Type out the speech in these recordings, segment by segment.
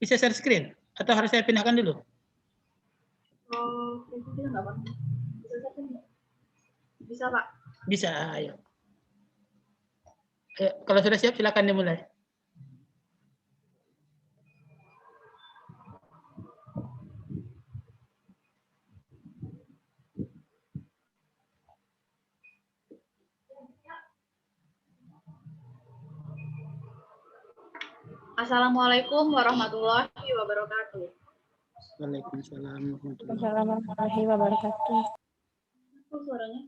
Bisa share screen? Atau harus saya pindahkan dulu? Oh, itu nggak Pak? Bisa share screen nggak? Bisa Pak. Bisa, ayo. Kalau sudah siap, silakan dimulai. Assalamualaikum warahmatullahi wabarakatuh. Waalaikumsalam warahmatullahi wabarakatuh. Apa suaranya?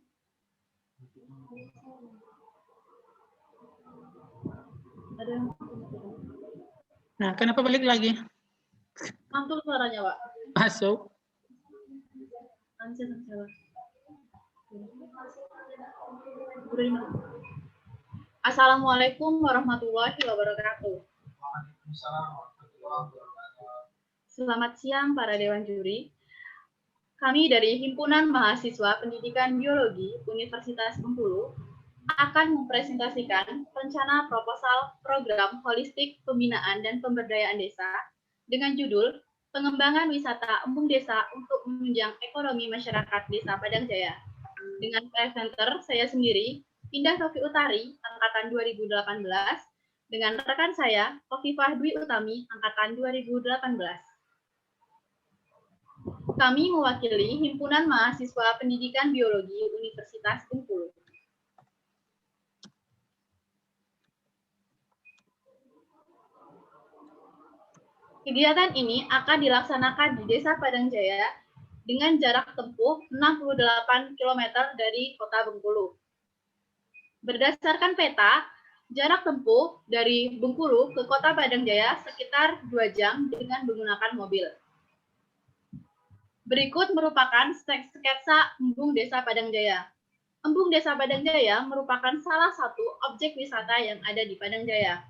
Ada yang Nah, kenapa balik lagi? mantul suaranya, Pak. Masuk. Assalamualaikum warahmatullahi wabarakatuh. Selamat siang para Dewan Juri. Kami dari Himpunan Mahasiswa Pendidikan Biologi Universitas Bengkulu akan mempresentasikan rencana proposal program holistik pembinaan dan pemberdayaan desa dengan judul Pengembangan Wisata Embung Desa untuk Menunjang Ekonomi Masyarakat Desa Padang Jaya. Dengan presenter saya sendiri, Indah Rofi Utari, Angkatan 2018, dengan rekan saya, Khofifah Dwi Utami, Angkatan 2018. Kami mewakili Himpunan Mahasiswa Pendidikan Biologi Universitas Bengkulu. Kegiatan ini akan dilaksanakan di Desa Padang Jaya dengan jarak tempuh 68 km dari Kota Bengkulu. Berdasarkan peta, jarak tempuh dari Bengkulu ke Kota Padang Jaya sekitar 2 jam dengan menggunakan mobil. Berikut merupakan sketsa Embung Desa Padang Jaya. Embung Desa Padang Jaya merupakan salah satu objek wisata yang ada di Padang Jaya.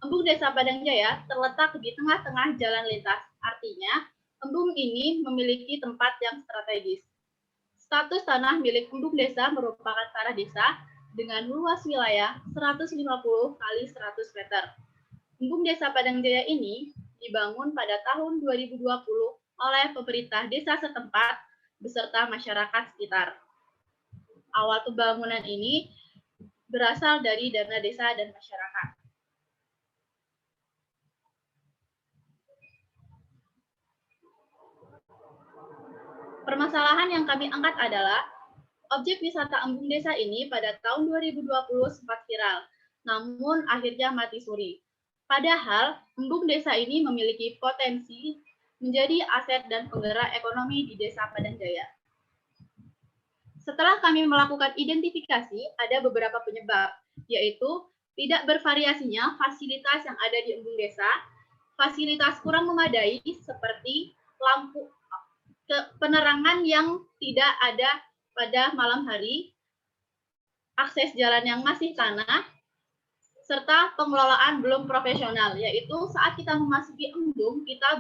Embung Desa Padang Jaya terletak di tengah-tengah jalan lintas, artinya embung ini memiliki tempat yang strategis. Status tanah milik embung desa merupakan tanah desa dengan luas wilayah 150 kali 100 meter. Embung Desa Padang Jaya ini dibangun pada tahun 2020 oleh pemerintah desa setempat beserta masyarakat sekitar. Awal pembangunan ini berasal dari dana desa dan masyarakat. Permasalahan yang kami angkat adalah objek wisata Embung Desa ini pada tahun 2020 sempat viral, namun akhirnya mati suri. Padahal Embung Desa ini memiliki potensi menjadi aset dan penggerak ekonomi di Desa Padang Jaya. Setelah kami melakukan identifikasi, ada beberapa penyebab, yaitu tidak bervariasinya fasilitas yang ada di Embung Desa, fasilitas kurang memadai seperti lampu penerangan yang tidak ada pada malam hari, akses jalan yang masih tanah, serta pengelolaan belum profesional, yaitu saat kita memasuki embung, kita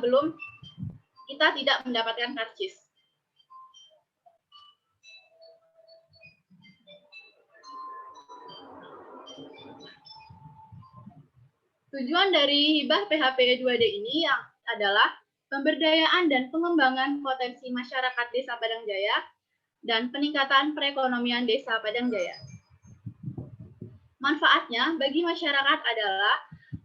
tidak mendapatkan karcis. Tujuan dari hibah PHP 2D ini adalah pemberdayaan dan pengembangan potensi masyarakat Desa Padang Jaya dan peningkatan perekonomian Desa Padang Jaya. Manfaatnya bagi masyarakat adalah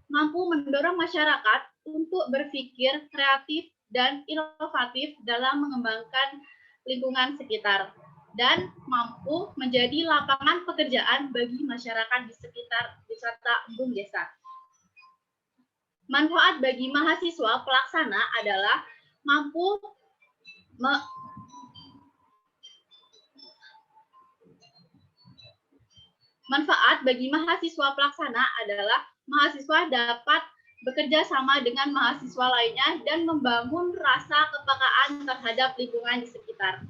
mampu mendorong masyarakat untuk berpikir kreatif dan inovatif dalam mengembangkan lingkungan sekitar dan mampu menjadi lapangan pekerjaan bagi masyarakat di sekitar wisata Embung Desa. Manfaat bagi mahasiswa pelaksana adalah mahasiswa dapat bekerja sama dengan mahasiswa lainnya dan membangun rasa kepekaan terhadap lingkungan di sekitar.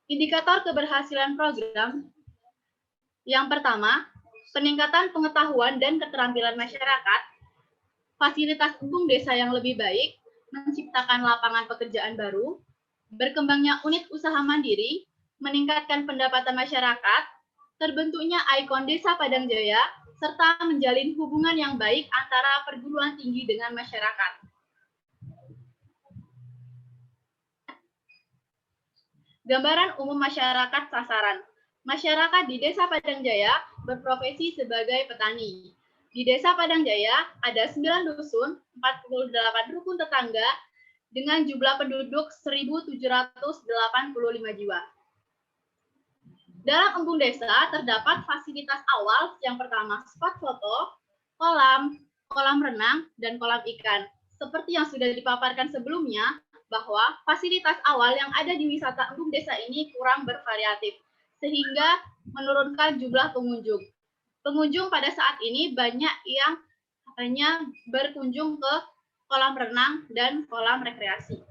Indikator keberhasilan program yang pertama, peningkatan pengetahuan dan keterampilan masyarakat, fasilitas Embung Desa yang lebih baik, menciptakan lapangan pekerjaan baru, berkembangnya unit usaha mandiri, meningkatkan pendapatan masyarakat, terbentuknya ikon Desa Padang Jaya, serta menjalin hubungan yang baik antara perguruan tinggi dengan masyarakat. Gambaran umum masyarakat sasaran. Masyarakat di Desa Padang Jaya berprofesi sebagai petani. Di Desa Padang Jaya ada 9 dusun, 48 rukun tetangga, dengan jumlah penduduk 1.785 jiwa. Dalam embung desa terdapat fasilitas awal yang pertama spot foto, kolam renang, dan kolam ikan. Seperti yang sudah dipaparkan sebelumnya, bahwa fasilitas awal yang ada di wisata embung desa ini kurang bervariatif, sehingga menurunkan jumlah pengunjung. Pengunjung pada saat ini banyak yang hanya berkunjung ke kolam renang dan kolam rekreasi.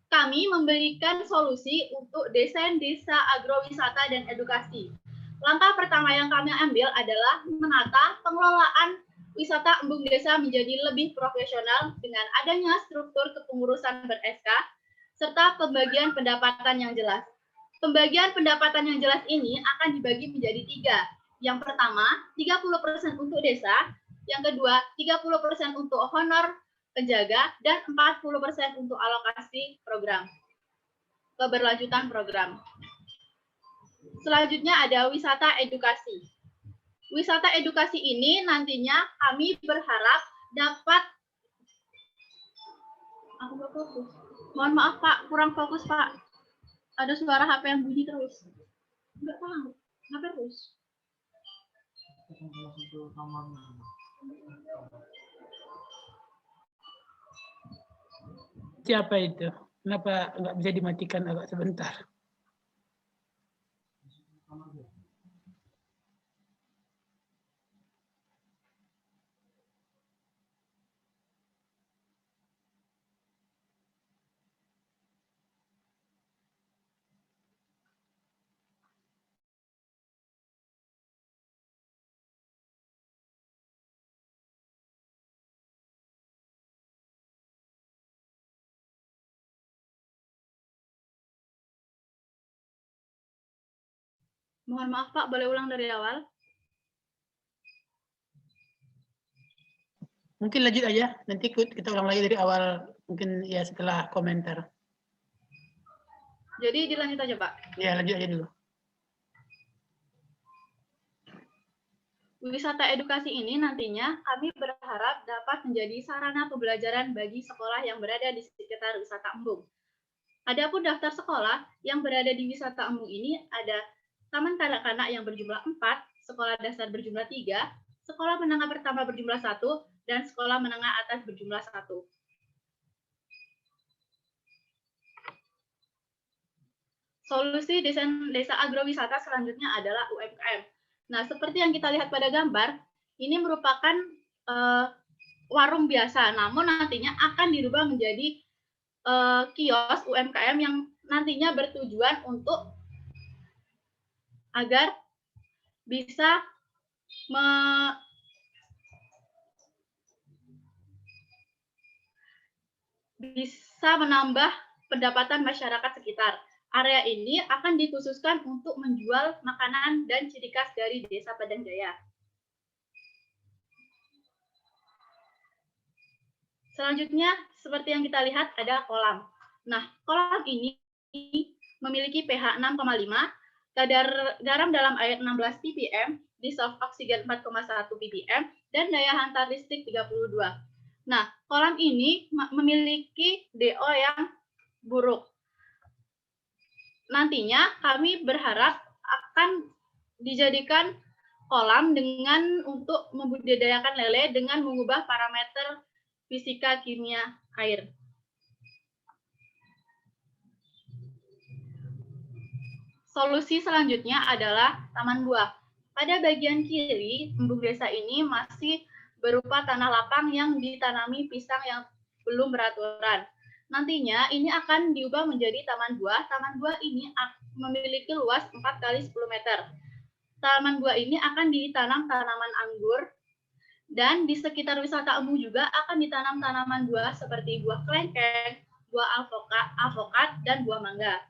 Kami memberikan solusi untuk desain desa agrowisata dan edukasi. Langkah pertama yang kami ambil adalah menata pengelolaan wisata embung desa menjadi lebih profesional dengan adanya struktur kepengurusan ber-SK serta pembagian pendapatan yang jelas. Pembagian pendapatan yang jelas ini akan dibagi menjadi 3. Yang pertama, 30% untuk desa, yang kedua, 30% untuk honor penjaga, dan 40% untuk alokasi program, keberlanjutan program. Selanjutnya ada wisata edukasi. Wisata edukasi ini nantinya kami berharap dapat, aku nggak fokus. Mohon maaf Pak, kurang fokus Pak. Ada suara HP yang bunyi terus. Nggak tahu, HP terus. Siapa itu? Kenapa nggak bisa dimatikan agak sebentar? Mohon maaf Pak, boleh ulang dari awal? Mungkin lanjut aja, nanti kita ulang lagi dari awal, mungkin ya setelah komentar. Jadi dilanjut aja Pak. Ya, lanjut aja dulu. Wisata edukasi ini nantinya kami berharap dapat menjadi sarana pembelajaran bagi sekolah yang berada di sekitar wisata embung. Adapun daftar sekolah yang berada di wisata embung ini ada Taman Kanak-kanak yang berjumlah 4, sekolah dasar berjumlah 3, sekolah menengah pertama berjumlah 1, dan sekolah menengah atas berjumlah 1. Solusi desain desa agrowisata selanjutnya adalah UMKM. Nah, seperti yang kita lihat pada gambar, ini merupakan warung biasa, namun nantinya akan dirubah menjadi kios UMKM yang nantinya bertujuan untuk agar bisa menambah pendapatan masyarakat sekitar. Area ini akan dikhususkan untuk menjual makanan dan ciri khas dari Desa Padang Jaya. Selanjutnya, seperti yang kita lihat ada kolam. Nah, kolam ini memiliki pH 6,5, kadar garam dalam air 16 ppm, dissolved oksigen 4,1 ppm, dan daya hantar listrik 32. Nah, kolam ini memiliki DO yang buruk. Nantinya kami berharap akan dijadikan kolam dengan untuk membudidayakan lele dengan mengubah parameter fisika kimia air. Solusi selanjutnya adalah taman buah. Pada bagian kiri, embung desa ini masih berupa tanah lapang yang ditanami pisang yang belum beraturan. Nantinya ini akan diubah menjadi taman buah. Taman buah ini memiliki luas 4 kali 10 meter. Taman buah ini akan ditanam tanaman anggur Dan di sekitar wisata Embung juga akan ditanam tanaman buah seperti buah kelengkeng, buah alvokat, dan buah mangga.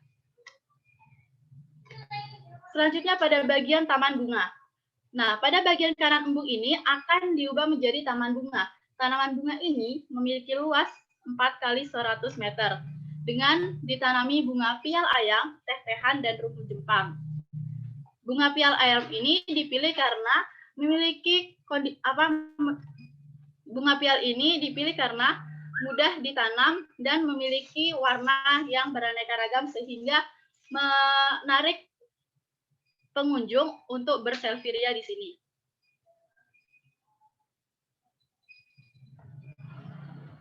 Selanjutnya pada bagian taman bunga. Nah, pada bagian kanan embung ini akan diubah menjadi taman bunga. Tanaman bunga ini memiliki luas 4 kali 100 meter dengan ditanami bunga pial ayam, teh-tehan, dan rumput Jepang. Bunga pial ayam ini dipilih karena memiliki bunga pial ini dipilih karena mudah ditanam dan memiliki warna yang beraneka ragam sehingga menarik pengunjung untuk berselfie ria di sini.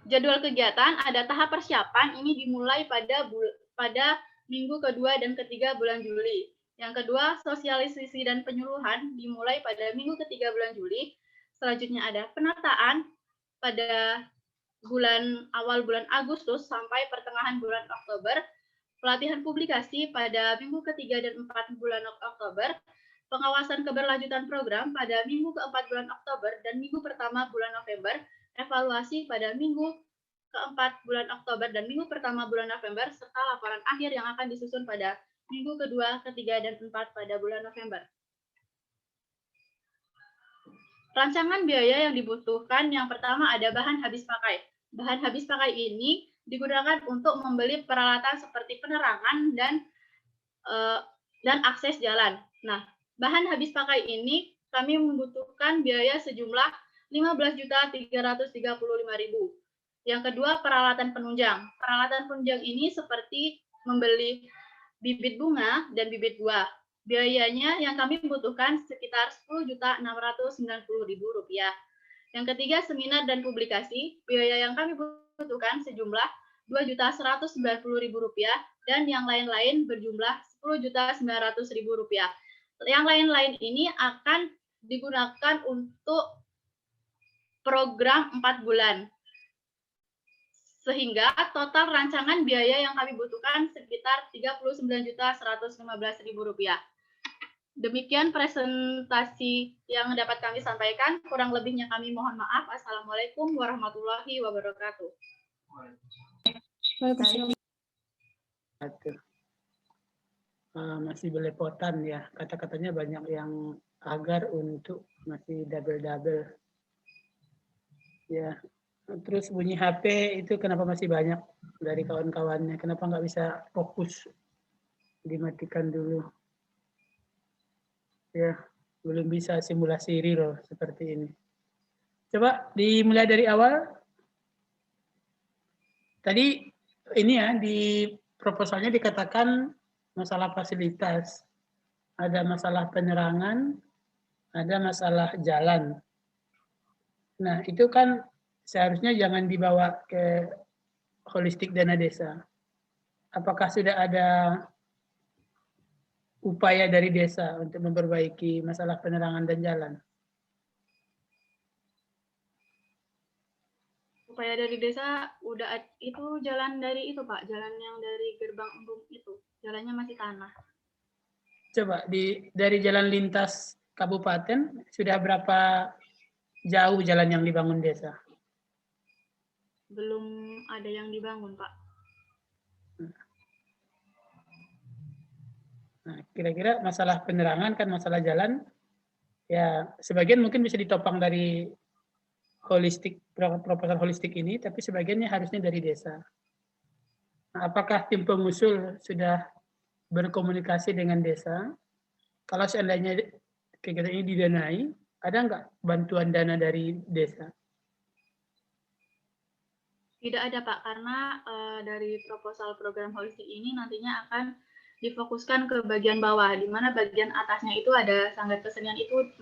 Jadwal kegiatan ada tahap persiapan ini dimulai pada minggu kedua dan ketiga bulan Juli. Yang kedua, sosialisasi dan penyuluhan dimulai pada minggu ketiga bulan Juli. Selanjutnya ada penataan pada awal bulan Agustus sampai pertengahan bulan Oktober. Pelatihan publikasi pada minggu ketiga dan 4 bulan Oktober. Pengawasan keberlanjutan program pada minggu keempat bulan Oktober dan minggu pertama bulan November. Evaluasi pada minggu keempat bulan Oktober dan minggu pertama bulan November, serta laporan akhir yang akan disusun pada minggu kedua, ketiga, dan 4 pada bulan November. Rancangan biaya yang dibutuhkan yang pertama ada bahan habis pakai. Bahan habis pakai ini digunakan untuk membeli peralatan seperti penerangan dan akses jalan. Nah, bahan habis pakai ini kami membutuhkan biaya sejumlah 15.335.000. Yang kedua, peralatan penunjang. Peralatan penunjang ini seperti membeli bibit bunga dan bibit buah. Biayanya yang kami butuhkan sekitar Rp10.690.000. Yang ketiga, seminar dan publikasi. Biaya yang kami butuhkan sejumlah Rp2.190.000 dan yang lain-lain berjumlah Rp10.900.000. Yang lain-lain ini akan digunakan untuk program 4 bulan. Sehingga total rancangan biaya yang kami butuhkan sekitar Rp39.115.000. Demikian presentasi yang dapat kami sampaikan. Kurang lebihnya kami mohon maaf. Assalamualaikum warahmatullahi wabarakatuh. Waalaikumsalam. Masih belepotan ya, kata-katanya banyak yang agar untuk masih double-double. Ya, terus bunyi HP itu kenapa masih banyak dari kawan-kawannya? Kenapa nggak bisa fokus? Dimatikan dulu. Ya, belum bisa simulasi real seperti ini. Coba dimulai dari awal. Tadi ini ya, di proposalnya dikatakan masalah fasilitas. Ada masalah penerangan, ada masalah jalan. Nah, itu kan seharusnya jangan dibawa ke holistik dana desa. Apakah sudah ada upaya dari desa untuk memperbaiki masalah penerangan dan jalan? Upaya dari desa udah itu jalan dari itu Pak, jalan yang dari gerbang Embung itu, jalannya masih tanah. Coba dari jalan lintas kabupaten sudah berapa jauh jalan yang dibangun desa? Belum ada yang dibangun Pak. Nah, kira-kira masalah penerangan kan masalah jalan, ya sebagian mungkin bisa ditopang dari holistik, proposal holistik ini, tapi sebagiannya harusnya dari desa. Nah, apakah tim pengusul sudah berkomunikasi dengan desa? Kalau seandainya kegiatan ini didanai, ada nggak bantuan dana dari desa? Tidak ada Pak, karena dari proposal program holistik ini nantinya akan difokuskan ke bagian bawah, di mana bagian atasnya itu ada sanggar kesenian itu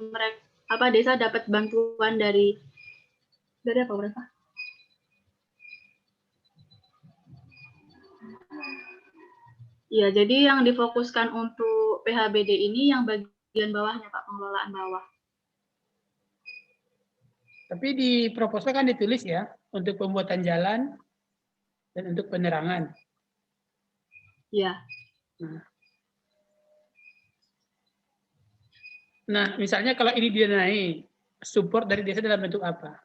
desa dapat bantuan dari apa berapa? Ya, jadi yang difokuskan untuk PHBD ini yang bagian bawahnya Pak, pengelolaan bawah. Tapi di proposal kan ditulis ya, untuk pembuatan jalan dan untuk penerangan. Iya. Nah, misalnya kalau ini didanai, support dari desa dalam bentuk apa?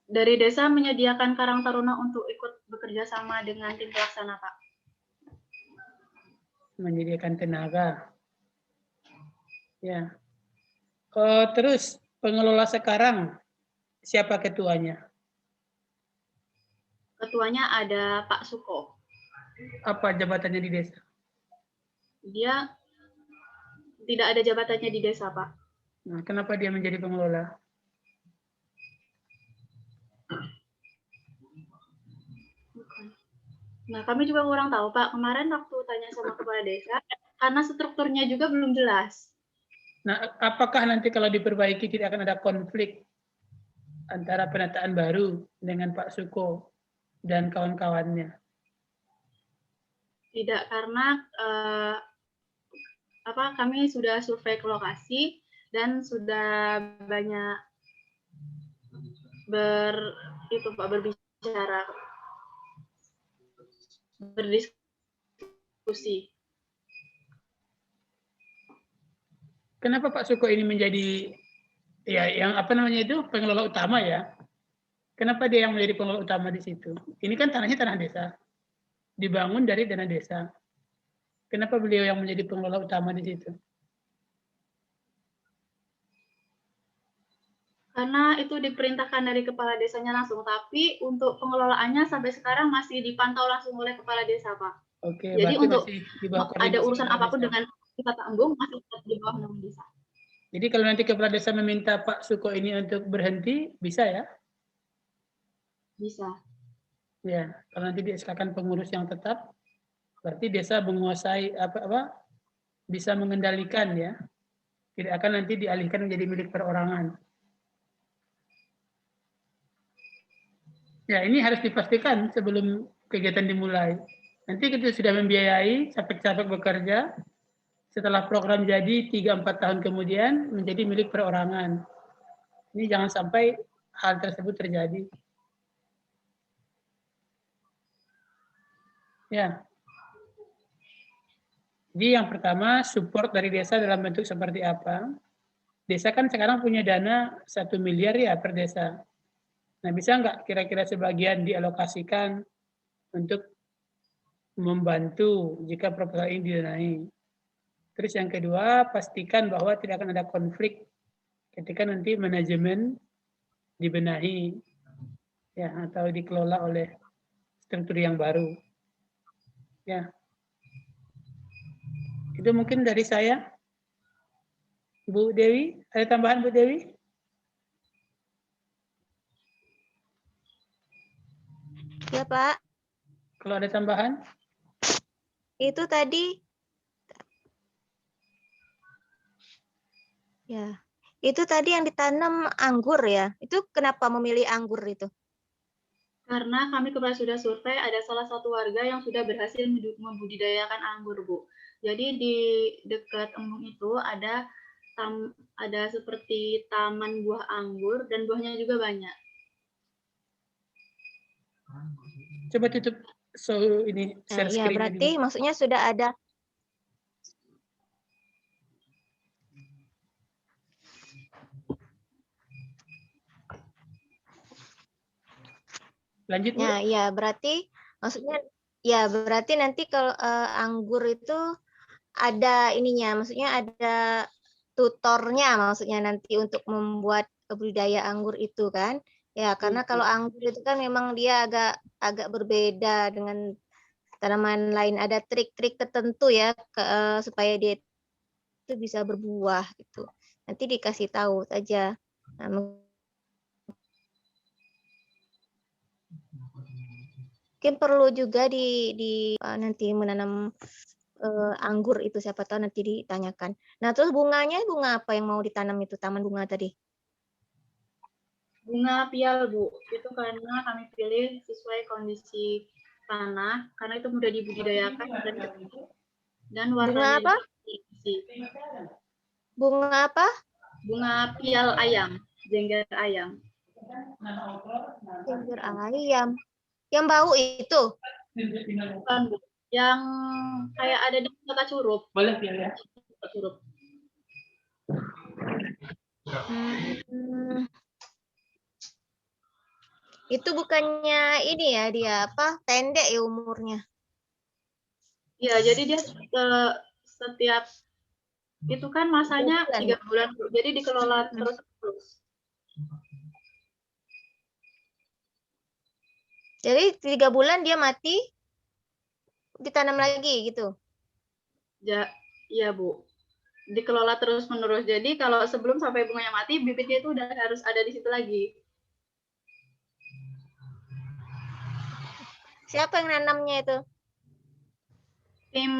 Dari desa menyediakan Karang Taruna untuk ikut bekerja sama dengan tim pelaksana, Pak. Menyediakan tenaga. Ya. Terus pengelola sekarang siapa ketuanya? Ketuanya ada Pak Suko. Apa jabatannya di desa? Dia tidak ada jabatannya di desa, Pak. Nah, kenapa dia menjadi pengelola? Nah, kami juga kurang tahu, Pak. Kemarin waktu tanya sama kepala desa, karena strukturnya juga belum jelas. Nah, apakah nanti kalau diperbaiki tidak akan ada konflik antara penataan baru dengan Pak Suko dan kawan-kawannya? Tidak, karena kami sudah survei ke lokasi dan sudah banyak berbicara, berdiskusi. Kenapa Pak Suko ini menjadi yang pengelola utama ya? Kenapa dia yang menjadi pengelola utama di situ? Ini kan tanahnya tanah desa, dibangun dari dana desa. Kenapa beliau yang menjadi pengelola utama di situ? Karena itu diperintahkan dari kepala desanya langsung, tapi untuk pengelolaannya sampai sekarang masih dipantau langsung oleh kepala desa, Pak. Oke, jadi untuk masih di bawah ada urusan apapun desa. dengan wisata embung masih di bawah naungan desa. Jadi kalau nanti kepala desa meminta Pak Suko ini untuk berhenti, bisa ya? Bisa. Ya, kalau nanti di-SK-kan pengurus yang tetap, berarti desa menguasai bisa mengendalikan ya. Tidak akan nanti dialihkan menjadi milik perorangan. Ya, ini harus dipastikan sebelum kegiatan dimulai. Nanti kita sudah membiayai, capek-capek bekerja, setelah program jadi 3-4 tahun kemudian menjadi milik perorangan. Ini jangan sampai hal tersebut terjadi. Ya. Jadi yang pertama, support dari desa dalam bentuk seperti apa? Desa kan sekarang punya dana 1 miliar ya per desa. Nah, bisa nggak kira-kira sebagian dialokasikan untuk membantu jika proposal ini didanai? Terus yang kedua, pastikan bahwa tidak akan ada konflik ketika nanti manajemen dibenahi ya atau dikelola oleh struktur yang baru. Ya. Itu mungkin dari saya. Bu Dewi, ada tambahan Bu Dewi? Ya, Pak. Kalau ada tambahan? Itu tadi ya. Itu tadi yang ditanam anggur ya. Itu kenapa memilih anggur itu? Karena kami kemarin sudah survei, ada salah satu warga yang sudah berhasil membudidayakan anggur, Bu. Jadi di dekat embung itu ada seperti taman buah anggur dan buahnya juga banyak. Coba tutup ini share Ya, screen. berarti maksudnya sudah ada. Lanjut, Bu. Nah, ya berarti maksudnya ya berarti nanti kalau anggur itu ada ininya, maksudnya ada tutornya maksudnya nanti untuk membuat budidaya anggur itu kan. Ya, karena kalau anggur itu kan memang dia agak berbeda dengan tanaman lain, ada trik-trik tertentu ya supaya dia itu bisa berbuah gitu. Nanti dikasih tahu saja. Nah, mungkin perlu juga nanti menanam anggur itu, siapa tahu nanti ditanyakan. Nah, terus bunga apa yang mau ditanam itu, taman bunga tadi? Bunga pial, Bu. Itu karena kami pilih sesuai kondisi tanah, karena itu mudah dibudidayakan dan warnanya bunga apa? Bunga apa? Bunga pial ayam, jengger ayam. Jengger ayam. Yang bau itu. Bukan, Bu. Yang kayak ada di kota Curup. Boleh ya. Curup. Itu bukannya ini ya dia apa? Pendek ya umurnya. Iya, jadi dia setiap itu kan masanya 3 bulan, Bu. Jadi dikelola terus-terus. Jadi 3 bulan dia mati, ditanam lagi gitu. Ya, iya, Bu. Dikelola terus-menerus. Jadi kalau sebelum sampai bunganya mati, bibitnya itu udah harus ada di situ lagi. Siapa yang nanamnya itu? Tim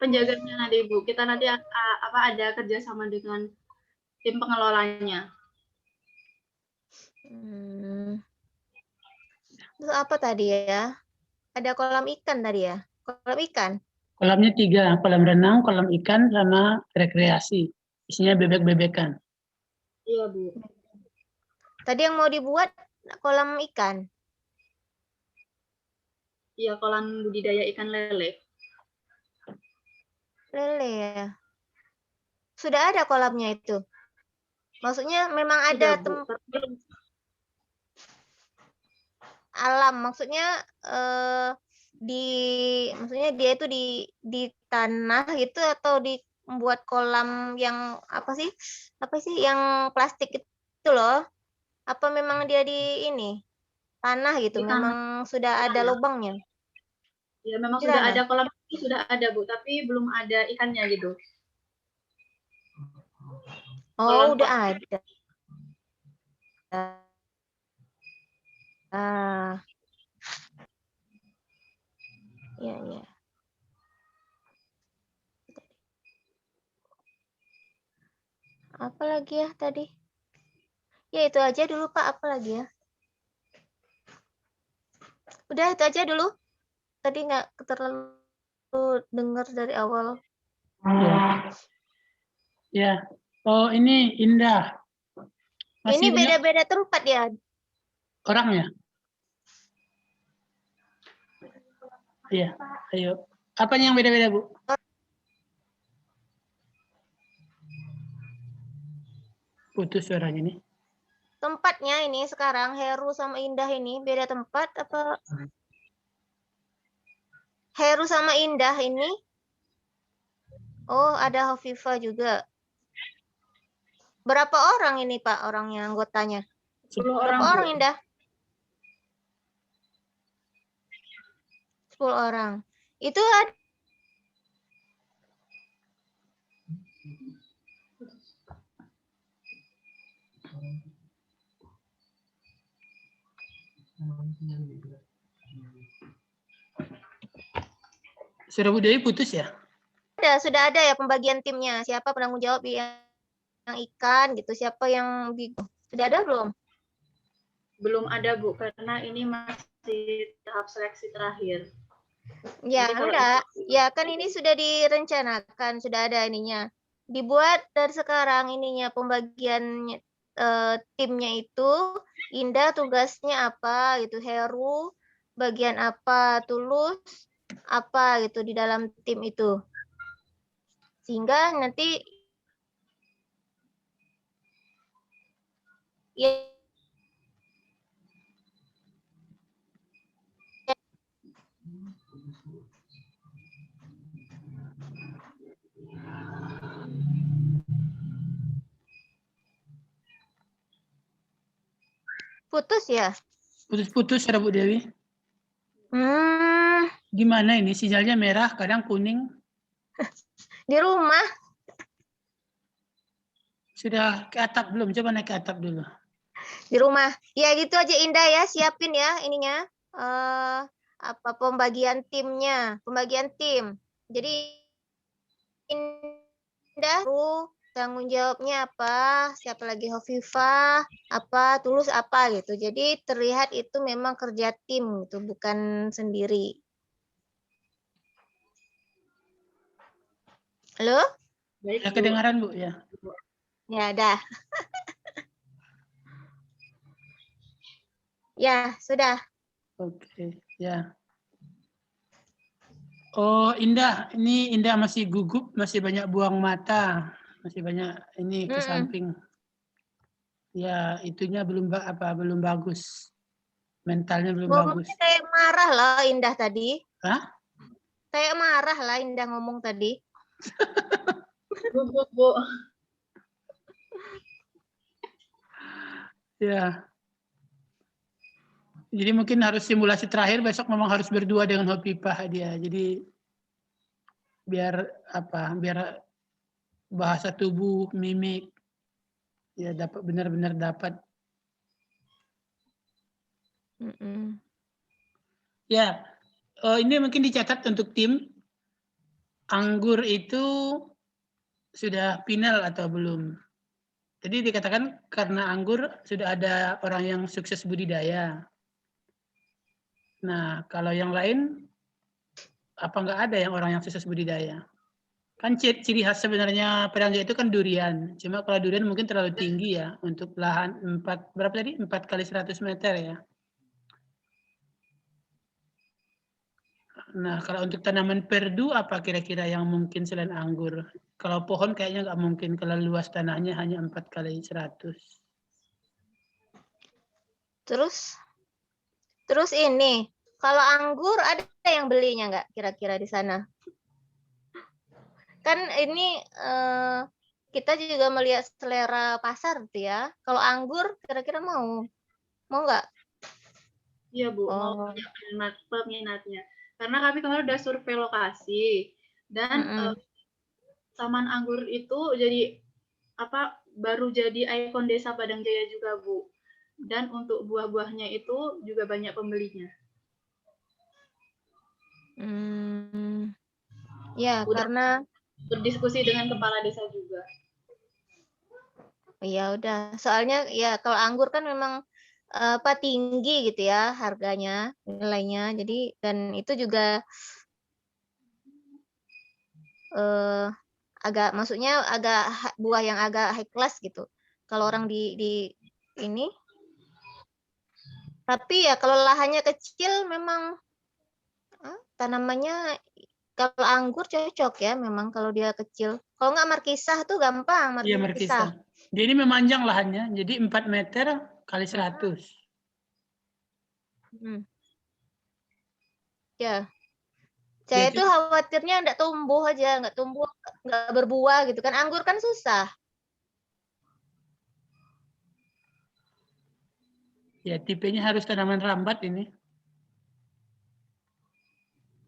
penjaganya nanti, Bu. Kita nanti ada kerjasama dengan tim pengelolanya. Terus apa tadi ya? Ada kolam ikan tadi ya? Kolam ikan? Kolamnya 3, kolam renang, kolam ikan, sama rekreasi. Isinya bebek-bebekan. Iya, Bu. Tadi yang mau dibuat kolam ikan? Iya, kolam budidaya ikan lele. Lele ya? Sudah ada kolamnya itu? Maksudnya memang ada tempat alam, maksudnya maksudnya dia itu di tanah gitu atau membuat kolam yang apa sih yang plastik itu loh? Apa memang dia di ini tanah gitu? Memang sudah ada lubangnya? Ya, memang sudah ada kolam, sudah ada, Bu, tapi belum ada ikannya gitu. Oh, udah ada. Ya, ya. Apa lagi ya tadi? Ya itu aja dulu Pak, apa lagi ya? Udah itu aja dulu. Tadi nggak terlalu dengar dari awal. Ya. Oh, ini Indah. Ini beda-beda tempat ya? Orangnya? Iya, ayo. Apanya yang beda-beda, Bu? Putus suaranya nih. Tempatnya ini sekarang Heru sama Indah ini beda tempat apa? Heru sama Indah ini? Oh, ada Hovifa juga. Berapa orang ini Pak orangnya, anggotanya? 10 Berapa orang Indah? 10 orang. Itu ada Sudah Bu Dewi putus ya? sudah ada ya pembagian timnya. Siapa penanggung jawab yang ikan gitu, siapa yang sudah ada belum? Belum ada, Bu, karena ini masih tahap seleksi terakhir. Ya, enggak. Ya, kan ini sudah direncanakan, sudah ada ininya. Dibuat dari sekarang ininya pembagian timnya itu, Indah tugasnya apa gitu, Heru bagian apa, Tulus apa gitu di dalam tim itu. Sehingga nanti ya putus ya? Putus-putus sudah Bu Dewi. Gimana ini? Sinyalnya merah, kadang kuning. Di rumah. Sudah ke atap belum? Coba naik ke atap dulu. Di rumah. Ya gitu aja Indah ya, siapin ya ininya. Apa pembagian timnya, pembagian tim. Jadi Indah tanggung jawabnya apa, siapa lagi Hovifa, apa Tulus apa gitu. Jadi terlihat itu memang kerja tim gitu, bukan sendiri. Halo? Baik, Ya kedengaran Bu ya? Ya, dah. Ya, sudah. Oke, ya. Oh, Indah, ini Indah masih gugup, masih banyak buang mata, masih banyak ini ke samping. Ya, itunya belum bagus. Mentalnya belum bagus. Ngomongnya kayak marah lah Indah tadi. Hah? Kayak marah lah Indah ngomong tadi. Bu. Ya. Jadi mungkin harus simulasi terakhir besok memang harus berdua dengan Hopipah dia. Jadi biar bahasa tubuh, mimik ya dapat benar-benar dapat. Ya. Ini mungkin dicatat untuk tim. Anggur itu sudah final atau belum? Jadi dikatakan karena anggur sudah ada orang yang sukses budidaya. Nah, kalau yang lain, apa nggak ada yang orang yang sukses budidaya? Kan ciri khas sebenarnya Padang Jaya itu kan durian. Cuma kalau durian mungkin terlalu tinggi ya untuk lahan 4 kali 100 meter ya. Nah, kalau untuk tanaman perdu apa kira-kira yang mungkin selain anggur? Kalau pohon kayaknya nggak mungkin, kalau luas tanahnya hanya 4 kali 100. Terus ini, kalau anggur ada yang belinya nggak kira-kira di sana? Kan ini kita juga melihat selera pasar tuh ya. Kalau anggur kira-kira mau nggak? Iya Bu, mau peminatnya. Karena kami kemarin udah survei lokasi dan Taman Anggur itu jadi baru jadi ikon Desa Padang Jaya juga Bu. Dan untuk buah-buahnya itu juga banyak pembelinya. Ya, Udah karena berdiskusi dengan kepala desa juga. ya udah. Soalnya ya kalau anggur kan memang tinggi gitu ya harganya, nilainya. Jadi dan itu juga maksudnya buah yang agak high class gitu. Kalau orang di ini. Tapi ya kalau lahannya kecil memang tanamannya kalau anggur cocok ya memang kalau dia kecil. Kalau nggak markisah tuh gampang Iya, markisah. Jadi memanjang lahannya, jadi 4 meter kali 100. Ya. Saya tuh khawatirnya nggak tumbuh, nggak berbuah gitu kan. Anggur kan susah. Ya, tipenya harus tanaman rambat ini.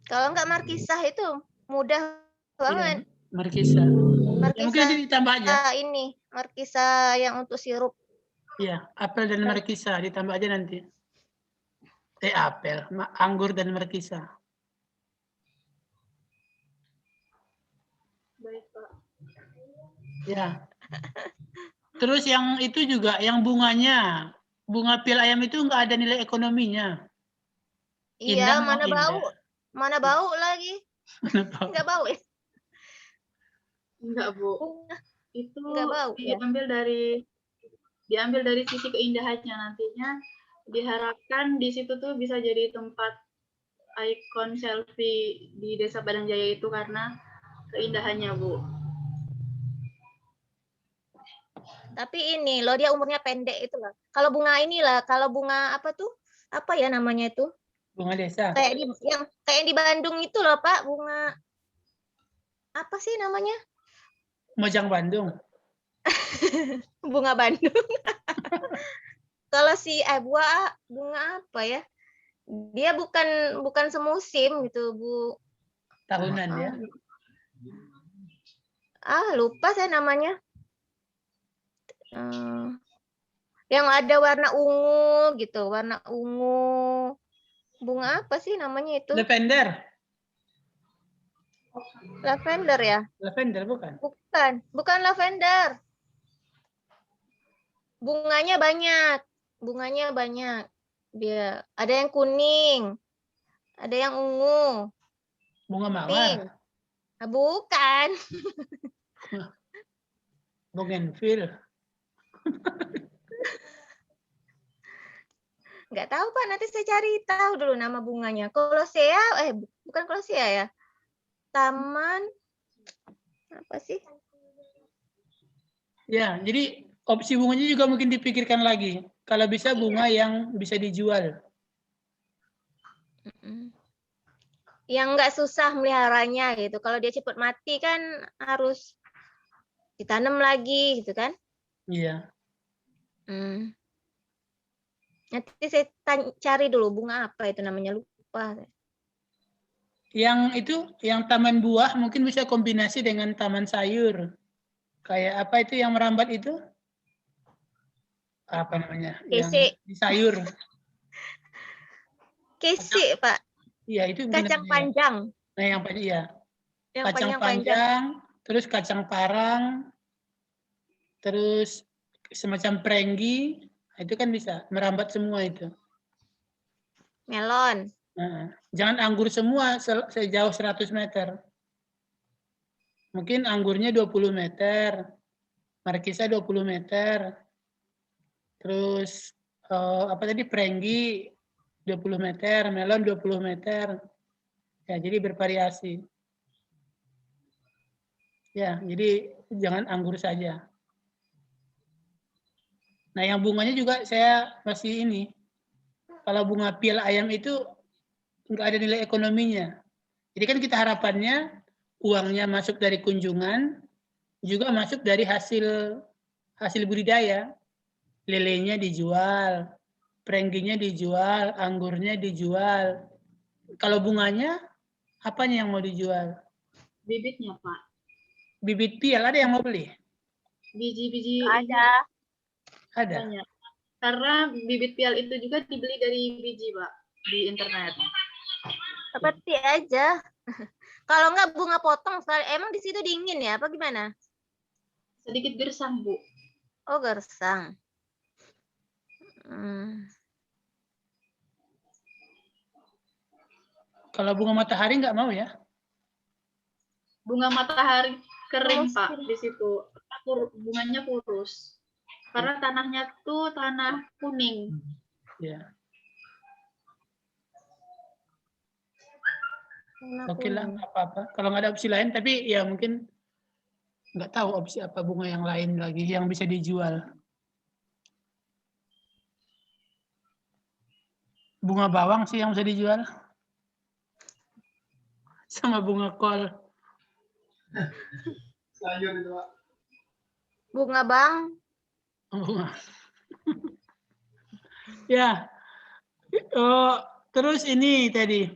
Kalau nggak markisah itu mudah banget. Iya, markisah. Ya, mungkin nanti ditambah aja. Ini markisah yang untuk sirup. Iya, apel dan markisah ditambah aja nanti. Apel, anggur dan markisah. Baik, Pak. Ya. Terus yang itu juga, yang bunganya. Bunga pil ayam itu nggak ada nilai ekonominya. Iya, mana bau lagi. Nggak bau ya? Enggak, Bu. Itu nggak bau, diambil dari sisi keindahannya nantinya. Diharapkan di situ tuh bisa jadi tempat ikon selfie di Desa Padang Jaya itu karena keindahannya, Bu. Tapi ini loh dia umurnya pendek itu loh. Kalau bunga inilah, kalau bunga apa tuh? Apa ya namanya itu? Bunga desa. Kayak di Bandung itu loh, Pak, bunga apa sih namanya? Mojang Bandung. Bunga Bandung. Kalau si bunga apa ya? Dia bukan semusim gitu, Bu. Tahunan ya. Lupa saya namanya. Yang ada warna ungu gitu, warna ungu. Bunga apa sih namanya itu? Lavender. Lavender ya? Lavender bukan? Bukan lavender. Bunganya banyak. Dia ada yang kuning, ada yang ungu. Bunga mawar. Pink. Bukan. Bougainville. Nggak tahu Pak, nanti saya cari tahu dulu nama bunganya. Kolosea, bukan kolosea ya. Taman apa sih? Ya, jadi opsi bunganya juga mungkin dipikirkan lagi. Kalau bisa bunga yang bisa dijual. Yang nggak susah meliharanya gitu. Kalau dia cepat mati kan harus ditanam lagi gitu kan. Iya. Nanti saya cari dulu bunga apa itu namanya, lupa. Yang itu, yang taman buah mungkin bisa kombinasi dengan taman sayur. Kayak apa itu yang merambat itu? Apa namanya? Yang di sayur. Kesi, Pak. Iya, itu Kacang panjang. Nah, yang panjang iya. Yang Kacang panjang, terus kacang parang, terus semacam perenggi, itu kan bisa merambat semua itu. Melon. Nah, jangan anggur semua sejauh 100 meter. Mungkin anggurnya 20 meter, markisa 20 meter, terus apa tadi perenggi 20 meter, melon 20 meter. Ya, jadi bervariasi. Ya, jadi jangan anggur saja. Nah, yang bunganya juga saya masih ini. Kalau bunga pial ayam itu nggak ada nilai ekonominya. Jadi kan kita harapannya uangnya masuk dari kunjungan, juga masuk dari hasil budidaya. Lelenya dijual, perengginya dijual, anggurnya dijual. Kalau bunganya, apanya yang mau dijual? Bibitnya, Pak. Bibit pial ada yang mau beli? Biji-biji ada. Ada. Banyak. Karena bibit pial itu juga dibeli dari biji, Pak, di internet. Seperti aja. Kalau nggak bunga potong, emang di situ dingin ya? Apa gimana? Sedikit gersang, Bu. Oh, gersang. Kalau bunga matahari nggak mau ya? Bunga matahari kering, Pak, di situ. Bunganya kurus. Karena tanahnya tuh tanah kuning. Ya. Oke lah, apa-apa. Kalau nggak ada opsi lain, tapi ya mungkin nggak tahu opsi apa bunga yang lain lagi yang bisa dijual. Bunga bawang sih yang bisa dijual. Sama bunga kol. Sayur itu, Pak. Bunga bang. Bunga. Ya. Oh, terus ini tadi.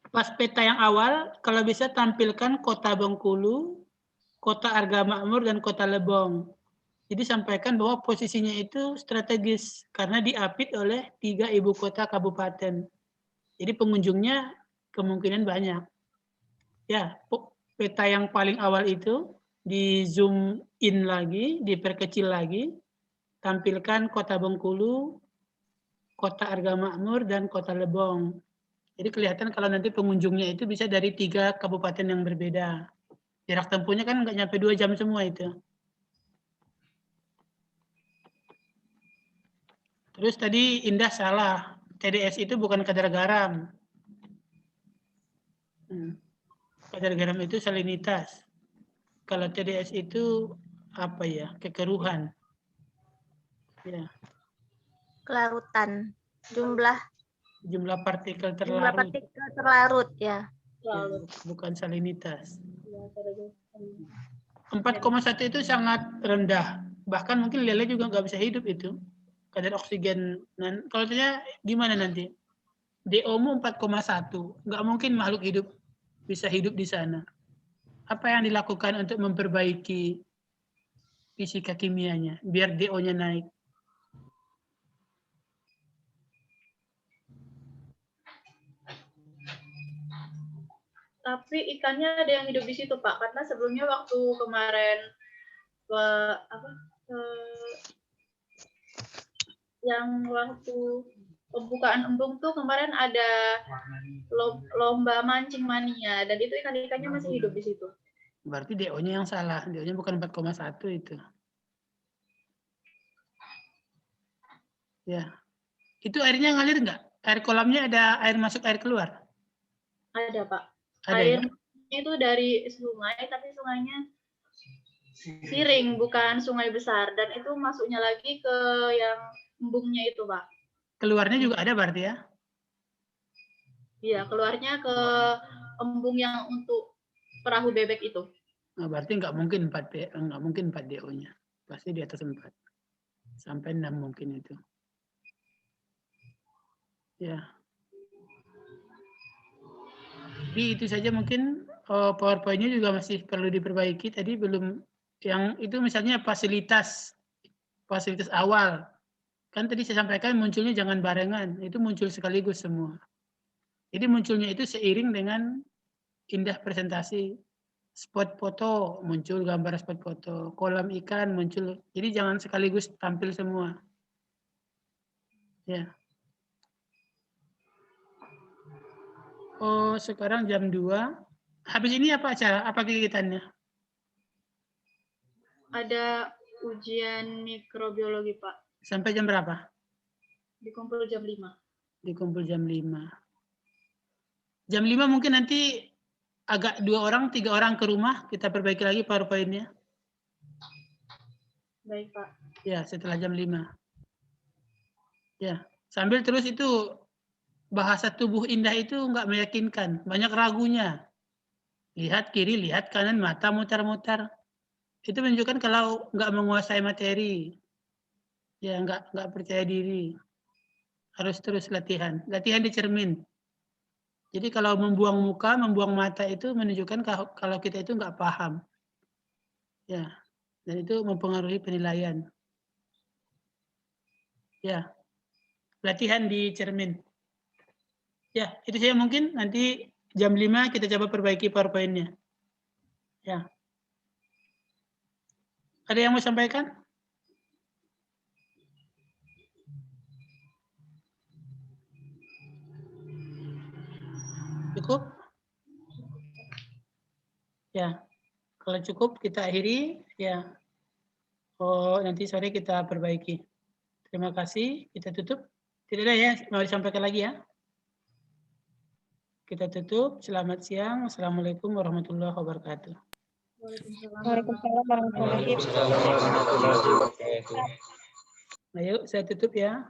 Pas peta yang awal, kalau bisa tampilkan kota Bengkulu, kota Argamakmur, dan kota Lebong. Jadi sampaikan bahwa posisinya itu strategis karena diapit oleh 3 ibu kota kabupaten. Jadi pengunjungnya kemungkinan banyak. Ya, peta yang paling awal itu di zoom in lagi, diperkecil lagi, tampilkan kota Bengkulu, kota Argamakmur, dan kota Lebong. Jadi kelihatan kalau nanti pengunjungnya itu bisa dari 3 kabupaten yang berbeda. Jarak tempuhnya kan nggak nyampe 2 jam semua itu. Terus tadi Indah salah. TDS itu bukan kadar garam. Kadar garam itu salinitas. Kalau TDS itu apa ya? Kekeruhan. Ya. Kelarutan. Jumlah Partikel terlarut. Jumlah partikel terlarut ya. Ya, bukan salinitas. 4,1 itu sangat rendah. Bahkan mungkin lele juga nggak bisa hidup itu. Kadar oksigen. Kalau tanya gimana nanti? DO-mu 4,1. Nggak mungkin makhluk hidup bisa hidup di sana. Apa yang dilakukan untuk memperbaiki fisika kimianya biar DO-nya naik? Tapi ikannya ada yang hidup di situ, Pak. Karena sebelumnya waktu kemarin yang waktu pembukaan embung tuh kemarin ada lomba mancing mania dan itu ikan-ikannya masih hidup di situ. Berarti DO-nya yang salah. DO-nya bukan 4,1 itu. Ya. Itu airnya ngalir nggak? Air kolamnya ada air masuk, air keluar? Ada, Pak. Ada ya? Airnya itu dari sungai, tapi sungainya Siring, bukan sungai besar. Dan itu masuknya lagi ke yang embungnya itu, Pak. Keluarnya juga ada berarti ya? Iya, keluarnya ke embung yang untuk perahu bebek itu. Nah, berarti nggak mungkin 4 DO-nya. Pasti di atas 4. Sampai 6 mungkin itu. Ya. Jadi itu saja mungkin. PowerPoint-nya juga masih perlu diperbaiki. Tadi belum, yang itu misalnya fasilitas awal. Kan tadi saya sampaikan munculnya jangan barengan. Itu muncul sekaligus semua. Jadi munculnya itu seiring dengan indah presentasi. Spot foto, muncul gambar spot foto. Kolam ikan muncul. Jadi jangan sekaligus tampil semua. Ya. Oh, sekarang jam 2. Habis ini apa acara? Apa kegiatannya? Ada ujian mikrobiologi, Pak. Sampai jam berapa? Dikumpul jam 5. Dikumpul jam 5. Jam 5 mungkin nanti agak 2 orang, 3 orang ke rumah, kita perbaiki lagi PowerPoint-nya. Baik, Pak. Ya, setelah jam 5. Ya, sambil terus itu bahasa tubuh indah itu nggak meyakinkan, banyak ragunya. Lihat kiri, lihat kanan, mata mutar-mutar. Itu menunjukkan kalau nggak menguasai materi. Ya, nggak percaya diri. Harus terus latihan. Latihan di cermin. Jadi kalau membuang muka, membuang mata itu menunjukkan kalau kita itu nggak paham. Ya, dan itu mempengaruhi penilaian. Ya, latihan di cermin. Ya, itu saya mungkin nanti jam 5 kita coba perbaiki PowerPoint-nya. Ya. Ada yang mau sampaikan? Cukup? Ya. Kalau cukup kita akhiri, ya. Oh, nanti sore kita perbaiki. Terima kasih, kita tutup. Tidak ada ya, mau disampaikan lagi ya? Kita tutup. Selamat siang. Assalamualaikum warahmatullahi wabarakatuh. Waalaikumsalam warahmatullahi wabarakatuh. Ayo, saya tutup ya.